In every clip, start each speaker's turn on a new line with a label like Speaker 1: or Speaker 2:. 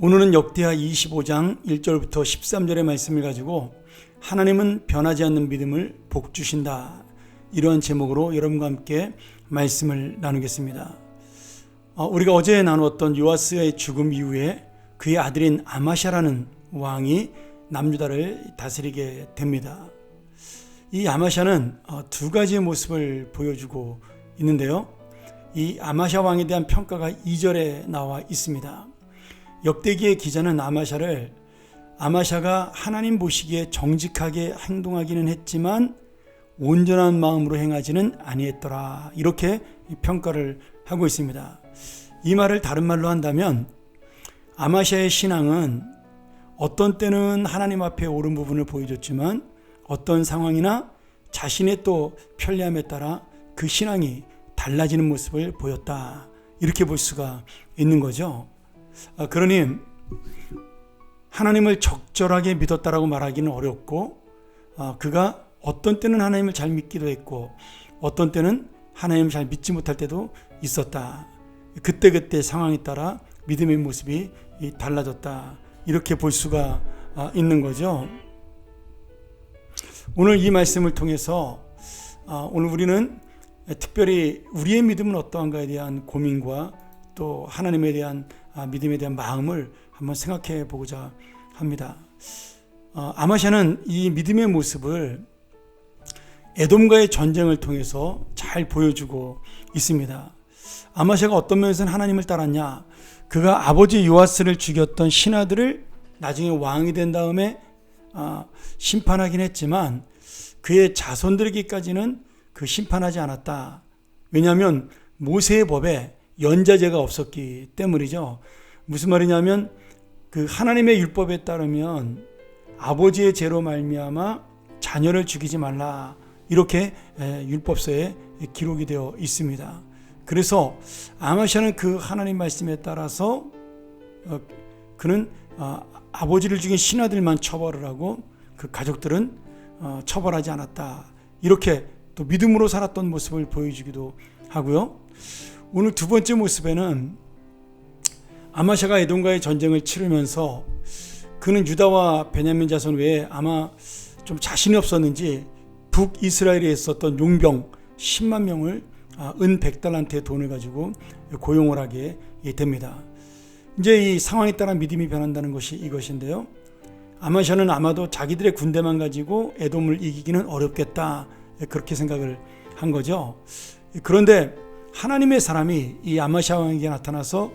Speaker 1: 오늘은 역대하 25장 1절부터 13절의 말씀을 가지고 하나님은 변하지 않는 믿음을 복주신다, 이러한 제목으로 여러분과 함께 말씀을 나누겠습니다. 우리가 어제 나누었던 요아스의 죽음 이후에 그의 아들인 아마샤라는 왕이 남유다를 다스리게 됩니다. 이 아마샤는 두 가지의 모습을 보여주고 있는데요, 이 아마샤 왕에 대한 평가가 2절에 나와 있습니다. 역대기의 기자는 아마샤가 하나님 보시기에 정직하게 행동하기는 했지만 온전한 마음으로 행하지는 아니했더라, 이렇게 평가를 하고 있습니다. 이 말을 다른 말로 한다면 아마샤의 신앙은 어떤 때는 하나님 앞에 옳은 부분을 보여줬지만 어떤 상황이나 자신의 또 편리함에 따라 그 신앙이 달라지는 모습을 보였다, 이렇게 볼 수가 있는 거죠. 그러니 하나님을 적절하게 믿었다라고 말하기는 어렵고, 그가 어떤 때는 하나님을 잘 믿기도 했고 어떤 때는 하나님을 잘 믿지 못할 때도 있었다. 그때그때 상황에 따라 믿음의 모습이 달라졌다, 이렇게 볼 수가 있는 거죠. 오늘 이 말씀을 통해서 오늘 우리는 특별히 우리의 믿음은 어떠한가에 대한 고민과 또 하나님에 대한 믿음에 대한 마음을 한번 생각해 보고자 합니다. 아마샤는 이 믿음의 모습을 에돔과의 전쟁을 통해서 잘 보여주고 있습니다. 아마샤가 어떤 면에서는 하나님을 따랐냐, 그가 아버지 요아스를 죽였던 신하들을 나중에 왕이 된 다음에 심판하긴 했지만 그의 자손들에게까지는 그 심판하지 않았다. 왜냐하면 모세의 법에 연자제가 없었기 때문이죠. 무슨 말이냐면 그 하나님의 율법에 따르면 아버지의 죄로 말미암아 자녀를 죽이지 말라, 이렇게 율법서에 기록이 되어 있습니다. 그래서 아마샤는 그 하나님 말씀에 따라서 그는 아버지를 죽인 신하들만 처벌을 하고 그 가족들은 처벌하지 않았다, 이렇게 또 믿음으로 살았던 모습을 보여주기도 하고요. 오늘 두 번째 모습에는 아마샤가 에돔과의 전쟁을 치르면서 그는 유다와 베냐민 자손 외에 아마 좀 자신이 없었는지 북이스라엘에 있었던 용병 10만 명을 은 100달란트의 돈을 가지고 고용을 하게 됩니다. 이제 이 상황에 따라 믿음이 변한다는 것이 이것인데요, 아마샤는 아마도 자기들의 군대만 가지고 에돔을 이기기는 어렵겠다, 그렇게 생각을 한 거죠. 그런데 하나님의 사람이 이 아마샤 왕에게 나타나서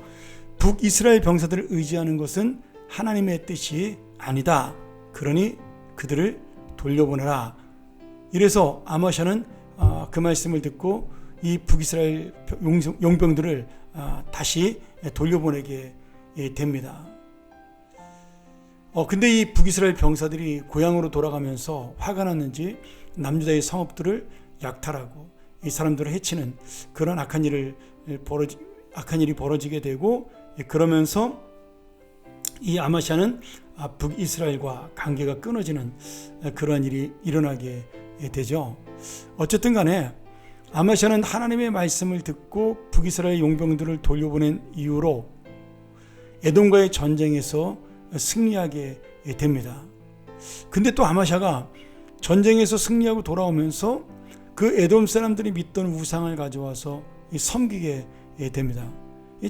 Speaker 1: 북이스라엘 병사들을 의지하는 것은 하나님의 뜻이 아니다, 그러니 그들을 돌려보내라. 이래서 아마샤는 그 말씀을 듣고 이 북이스라엘 용병들을 다시 돌려보내게 됩니다. 근데 이 북이스라엘 병사들이 고향으로 돌아가면서 화가 났는지 남유다의 성읍들을 약탈하고 이 사람들을 해치는 그런 악한 일이 벌어지게 되고, 그러면서 이 아마샤는 북이스라엘과 관계가 끊어지는 그러한 일이 일어나게 되죠. 어쨌든 간에 아마샤는 하나님의 말씀을 듣고 북이스라엘 용병들을 돌려보낸 이후로 에돔과의 전쟁에서 승리하게 됩니다. 근데 또 아마샤가 전쟁에서 승리하고 돌아오면서 그 에돔 사람들이 믿던 우상을 가져와서 섬기게 됩니다.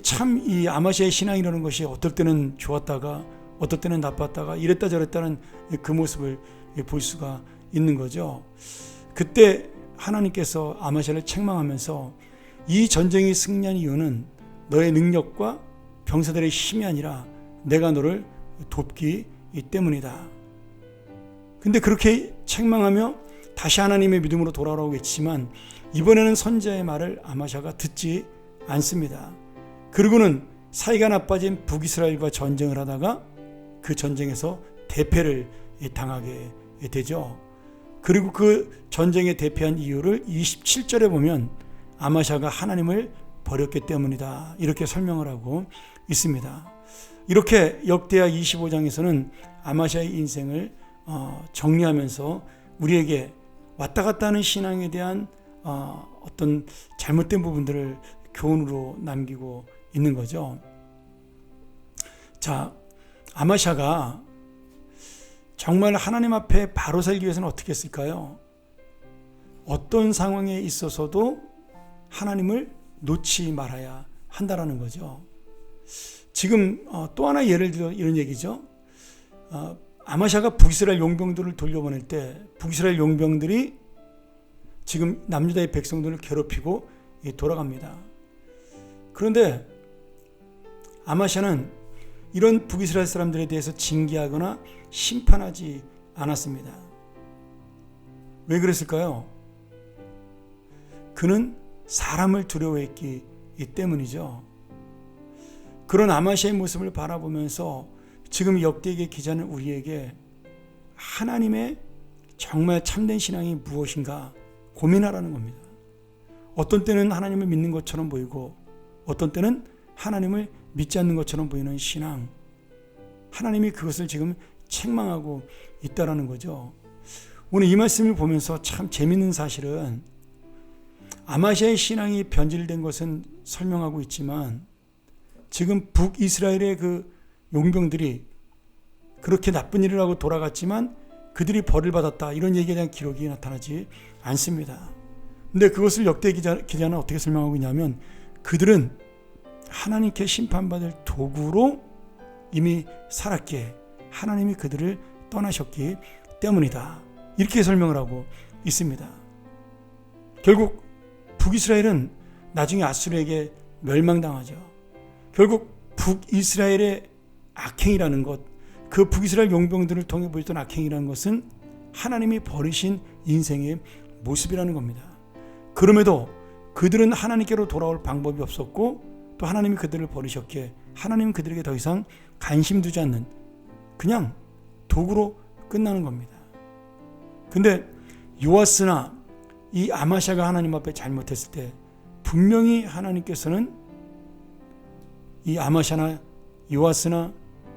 Speaker 1: 참 이 아마샤의 신앙이라는 것이 어떨 때는 좋았다가 어떨 때는 나빴다가 이랬다 저랬다는 그 모습을 볼 수가 있는 거죠. 그때 하나님께서 아마샤를 책망하면서 이 전쟁이 승리한 이유는 너의 능력과 병사들의 힘이 아니라 내가 너를 돕기 때문이다. 근데 그렇게 책망하며 다시 하나님의 믿음으로 돌아오라고 했지만 이번에는 선지자의 말을 아마샤가 듣지 않습니다. 그리고는 사이가 나빠진 북이스라엘과 전쟁을 하다가 그 전쟁에서 대패를 당하게 되죠. 그리고 그 전쟁에 대패한 이유를 27절에 보면 아마샤가 하나님을 버렸기 때문이다, 이렇게 설명을 하고 있습니다. 이렇게 역대하 25장에서는 아마샤의 인생을 정리하면서 우리에게 왔다 갔다 하는 신앙에 대한 어떤 잘못된 부분들을 교훈으로 남기고 있는 거죠. 자, 아마샤가 정말 하나님 앞에 바로 살기 위해서는 어떻게 했을까요? 어떤 상황에 있어서도 하나님을 놓지 말아야 한다라는 거죠. 지금 또 하나 예를 들어 이런 얘기죠. 아마샤가 북이스라엘 용병들을 돌려보낼 때 북이스라엘 용병들이 지금 남유다의 백성들을 괴롭히고 돌아갑니다. 그런데 아마샤는 이런 북이스라엘 사람들에 대해서 징계하거나 심판하지 않았습니다. 왜 그랬을까요? 그는 사람을 두려워했기 때문이죠. 그런 아마샤의 모습을 바라보면서 지금 역대기의 기자는 우리에게 하나님의 정말 참된 신앙이 무엇인가 고민하라는 겁니다. 어떤 때는 하나님을 믿는 것처럼 보이고 어떤 때는 하나님을 믿지 않는 것처럼 보이는 신앙, 하나님이 그것을 지금 책망하고 있다라는 거죠. 오늘 이 말씀을 보면서 참 재밌는 사실은 아마샤의 신앙이 변질된 것은 설명하고 있지만 지금 북이스라엘의 그 용병들이 그렇게 나쁜 일을 하고 돌아갔지만 그들이 벌을 받았다, 이런 얘기에 대한 기록이 나타나지 않습니다. 근데 그것을 역대 기자는 어떻게 설명하고 있냐면 그들은 하나님께 심판받을 도구로 이미 살았기에 하나님이 그들을 떠나셨기 때문이다, 이렇게 설명을 하고 있습니다. 결국 북이스라엘은 나중에 아수르에게 멸망당하죠. 결국 북이스라엘의 악행이라는 것, 그 북이스라엘 용병들을 통해 보였던 악행이라는 것은 하나님이 버리신 인생의 모습이라는 겁니다. 그럼에도 그들은 하나님께로 돌아올 방법이 없었고 또 하나님이 그들을 버리셨기에 하나님은 그들에게 더 이상 관심 두지 않는 그냥 도구로 끝나는 겁니다. 근데 요아스나 이 아마샤가 하나님 앞에 잘못했을 때 분명히 하나님께서는 이 아마샤나 요아스나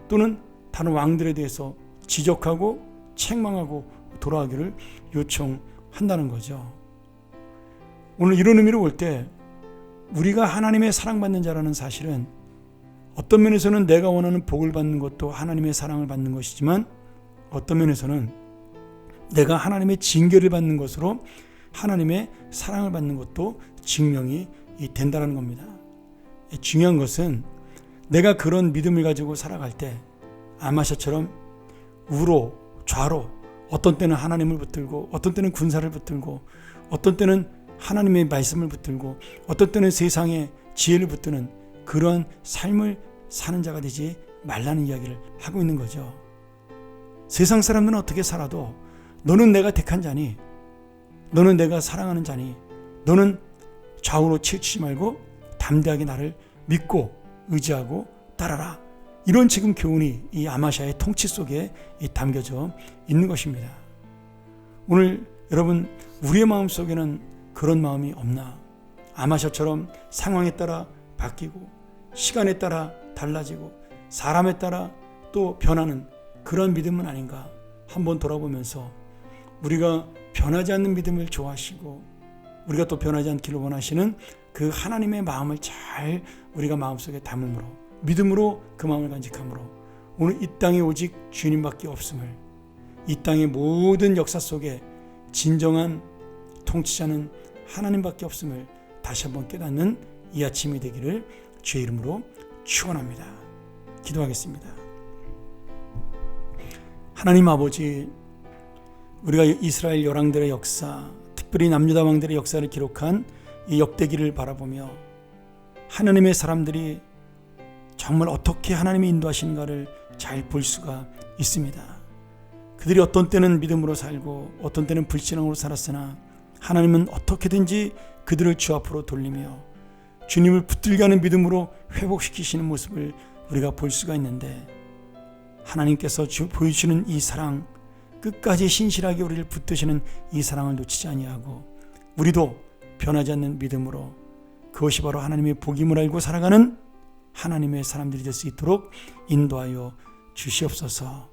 Speaker 1: 또는 다른 왕들에 대해서 지적하고 책망하고 돌아가기를 요청한다는 거죠. 오늘 이런 의미로 볼 때 우리가 하나님의 사랑받는 자라는 사실은 어떤 면에서는 내가 원하는 복을 받는 것도 하나님의 사랑을 받는 것이지만 어떤 면에서는 내가 하나님의 징계를 받는 것으로 하나님의 사랑을 받는 것도 증명이 된다는 겁니다. 중요한 것은 내가 그런 믿음을 가지고 살아갈 때 아마샤처럼 우로 좌로 어떤 때는 하나님을 붙들고 어떤 때는 군사를 붙들고 어떤 때는 하나님의 말씀을 붙들고 어떤 때는 세상의 지혜를 붙드는 그런 삶을 사는 자가 되지 말라는 이야기를 하고 있는 거죠. 세상 사람들은 어떻게 살아도 너는 내가 택한 자니, 너는 내가 사랑하는 자니, 너는 좌우로 치우치지 말고 담대하게 나를 믿고 의지하고 따라라, 이런 지금 교훈이 이 아마샤의 통치 속에 담겨져 있는 것입니다. 오늘 여러분, 우리의 마음속에는 그런 마음이 없나? 아마샤처럼 상황에 따라 바뀌고 시간에 따라 달라지고 사람에 따라 또 변하는 그런 믿음은 아닌가 한번 돌아보면서 우리가 변하지 않는 믿음을 좋아하시고 우리가 또 변하지 않기를 원하시는 그 하나님의 마음을 잘 우리가 마음속에 담음으로 믿음으로 그 마음을 간직함으로 오늘 이 땅에 오직 주님밖에 없음을, 이 땅의 모든 역사 속에 진정한 통치자는 하나님밖에 없음을 다시 한번 깨닫는 이 아침이 되기를 주의 이름으로 축원합니다. 기도하겠습니다. 하나님 아버지, 우리가 이스라엘 열왕들의 역사, 특별히 남유다 왕들의 역사를 기록한 이 역대기를 바라보며 하나님의 사람들이 정말 어떻게 하나님이 인도하시는가를 잘 볼 수가 있습니다. 그들이 어떤 때는 믿음으로 살고 어떤 때는 불신앙으로 살았으나 하나님은 어떻게든지 그들을 주 앞으로 돌리며 주님을 붙들게 하는 믿음으로 회복시키시는 모습을 우리가 볼 수가 있는데, 하나님께서 보여주시는 이 사랑, 끝까지 신실하게 우리를 붙드시는 이 사랑을 놓치지 아니하고 우리도 변하지 않는 믿음으로 그것이 바로 하나님의 복임을 알고 살아가는 하나님의 사람들이 될 수 있도록 인도하여 주시옵소서.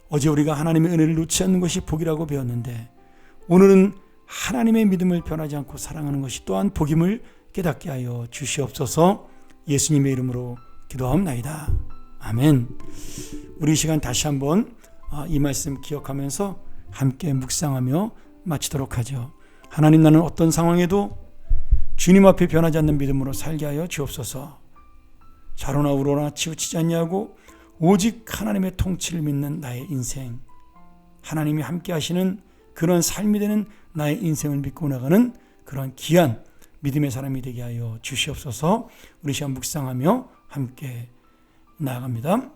Speaker 1: 어제 우리가 하나님의 은혜를 놓지 않는 것이 복이라고 배웠는데 오늘은 하나님의 믿음을 변하지 않고 사랑하는 것이 또한 복임을 깨닫게 하여 주시옵소서. 예수님의 이름으로 기도하옵나이다. 아멘. 우리 이 시간 다시 한번 이 말씀 기억하면서 함께 묵상하며 마치도록 하죠. 하나님, 나는 어떤 상황에도 주님 앞에 변하지 않는 믿음으로 살게 하여 주옵소서. 좌로나 우로나 치우치지 않냐고 오직 하나님의 통치를 믿는 나의 인생, 하나님이 함께 하시는 그런 삶이 되는 나의 인생을 믿고 나가는 그런 귀한 믿음의 사람이 되게 하여 주시옵소서. 우리 시간 묵상하며 함께 나아갑니다.